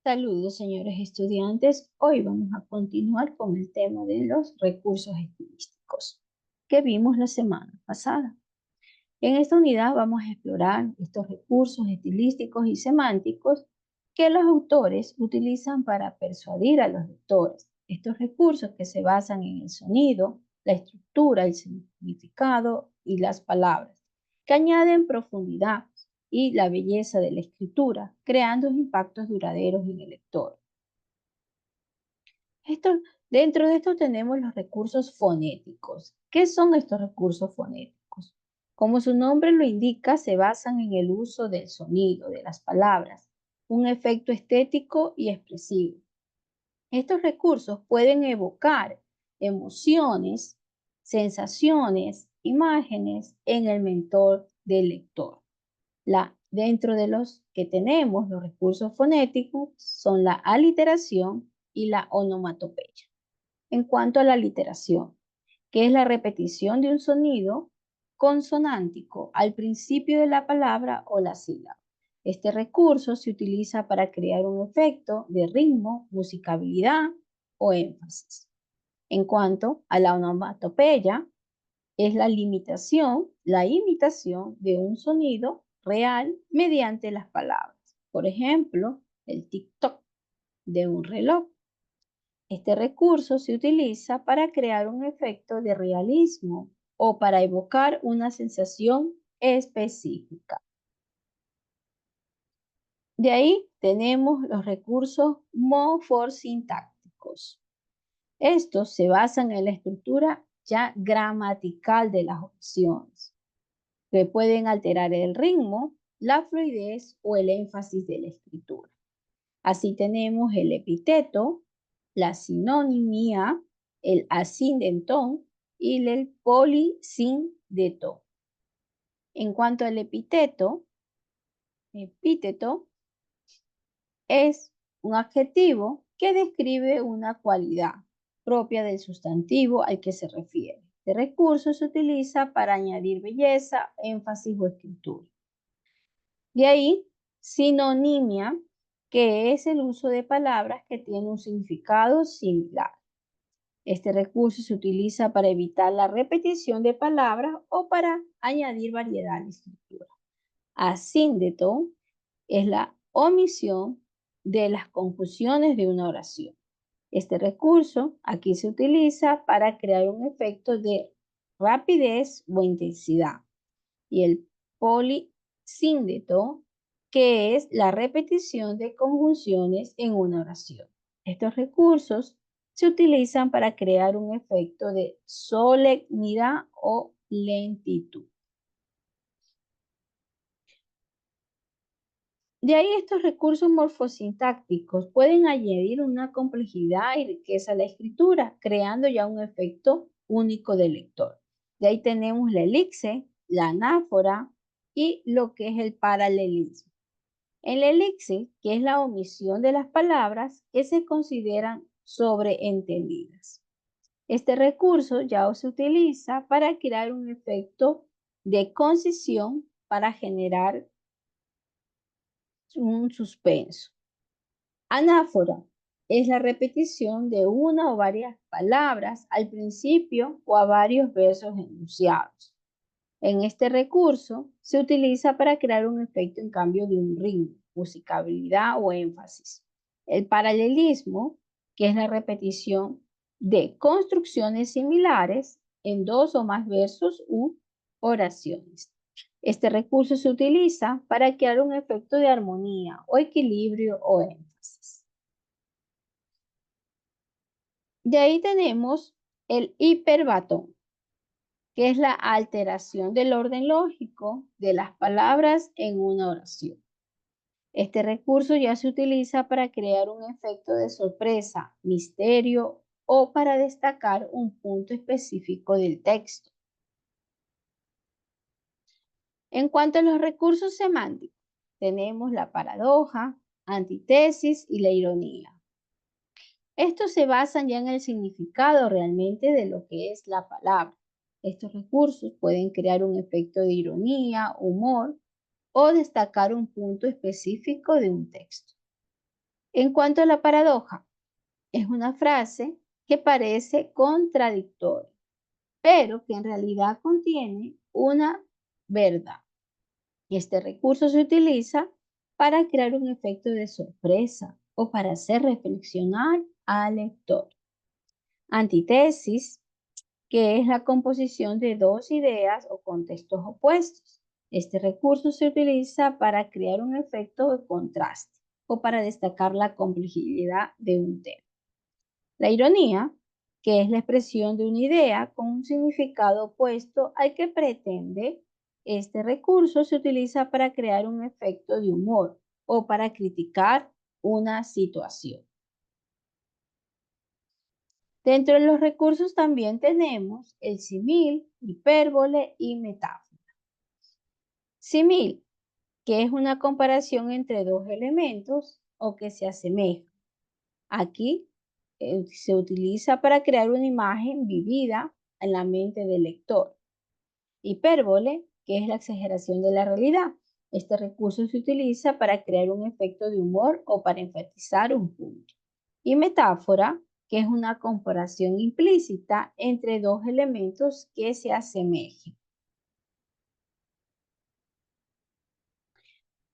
Saludos, señores estudiantes. Hoy vamos a continuar con el tema de los recursos estilísticos que vimos la semana pasada. En esta unidad vamos a explorar estos recursos estilísticos y semánticos que los autores utilizan para persuadir a los lectores. Estos recursos que se basan en el sonido, la estructura, el significado y las palabras, que añaden profundidad y la belleza de la escritura, creando impactos duraderos en el lector. Dentro de esto tenemos los recursos fonéticos. ¿Qué son estos recursos fonéticos? Como su nombre lo indica, se basan en el uso del sonido, de las palabras, un efecto estético y expresivo. Estos recursos pueden evocar emociones, sensaciones, imágenes en el mentor del lector. Dentro de los que tenemos los recursos fonéticos son la aliteración y la onomatopeya. En cuanto a la aliteración, que es la repetición de un sonido consonántico al principio de la palabra o la sílaba. Este recurso se utiliza para crear un efecto de ritmo, musicabilidad o énfasis. En cuanto a la onomatopeya, es la imitación de un sonido real mediante las palabras. Por ejemplo, el tic-toc de un reloj. Este recurso se utiliza para crear un efecto de realismo o para evocar una sensación específica. De ahí tenemos los recursos morfosintácticos. Estos se basan en la estructura ya gramatical de las oraciones, que pueden alterar el ritmo, la fluidez o el énfasis de la escritura. Así tenemos el epíteto, la sinonimia, el ascendentón y el polisindetón. En cuanto al epíteto es un adjetivo que describe una cualidad propia del sustantivo al que se refiere. Este recurso se utiliza para añadir belleza, énfasis o escritura. De ahí, sinonimia, que es el uso de palabras que tienen un significado similar. Este recurso se utiliza para evitar la repetición de palabras o para añadir variedad en la escritura. Asíndeto es la omisión de las confusiones de una oración. Este recurso aquí se utiliza para crear un efecto de rapidez o intensidad. Y el polisíndeto, que es la repetición de conjunciones en una oración. Estos recursos se utilizan para crear un efecto de solemnidad o lentitud. De ahí estos recursos morfosintácticos pueden añadir una complejidad y riqueza a la escritura, creando ya un efecto único del lector. De ahí tenemos la elipse, la anáfora y lo que es el paralelismo. En la elipse, que es la omisión de las palabras que se consideran sobreentendidas. Este recurso ya se utiliza para crear un efecto de concisión para generar un suspenso. Anáfora es la repetición de una o varias palabras al principio o a varios versos enunciados. En este recurso se utiliza para crear un efecto en cambio de un ritmo, musicabilidad o énfasis. El paralelismo, que es la repetición de construcciones similares en dos o más versos u oraciones. Este recurso se utiliza para crear un efecto de armonía o equilibrio o énfasis. De ahí tenemos el hiperbatón, que es la alteración del orden lógico de las palabras en una oración. Este recurso ya se utiliza para crear un efecto de sorpresa, misterio o para destacar un punto específico del texto. En cuanto a los recursos semánticos, tenemos la paradoja, antítesis y la ironía. Estos se basan ya en el significado realmente de lo que es la palabra. Estos recursos pueden crear un efecto de ironía, humor o destacar un punto específico de un texto. En cuanto a la paradoja, es una frase que parece contradictoria, pero que en realidad contiene una verdad. Y este recurso se utiliza para crear un efecto de sorpresa o para hacer reflexionar al lector. Antítesis, que es la composición de dos ideas o contextos opuestos. Este recurso se utiliza para crear un efecto de contraste o para destacar la complejidad de un tema. La ironía, que es la expresión de una idea con un significado opuesto al que pretende, este recurso se utiliza para crear un efecto de humor o para criticar una situación. Dentro de los recursos también tenemos el símil, hipérbole y metáfora. Símil, que es una comparación entre dos elementos o que se asemejan. Aquí se utiliza para crear una imagen vivida en la mente del lector. Hipérbole, que es la exageración de la realidad. Este recurso se utiliza para crear un efecto de humor o para enfatizar un punto. Y metáfora, que es una comparación implícita entre dos elementos que se asemejen.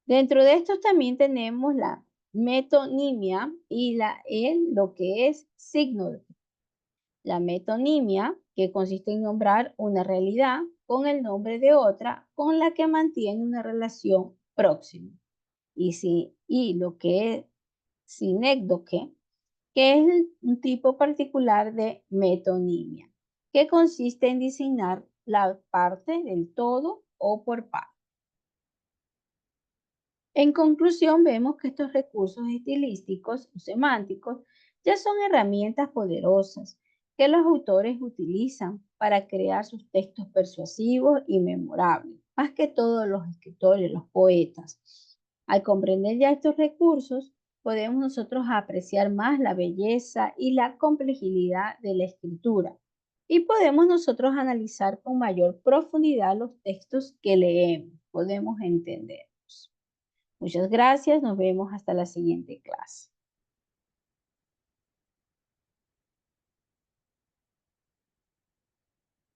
Dentro de estos también tenemos la metonimia y lo que es signo. La metonimia, que consiste en nombrar una realidad con el nombre de otra con la que mantiene una relación próxima. Y lo que es sinécdoque, que es un tipo particular de metonimia, que consiste en designar la parte del todo o por parte. En conclusión, vemos que estos recursos estilísticos o semánticos ya son herramientas poderosas que los autores utilizan para crear sus textos persuasivos y memorables, más que todos los escritores, los poetas. Al comprender ya estos recursos, podemos nosotros apreciar más la belleza y la complejidad de la escritura y podemos nosotros analizar con mayor profundidad los textos que leemos, podemos entender. Muchas gracias, nos vemos hasta la siguiente clase.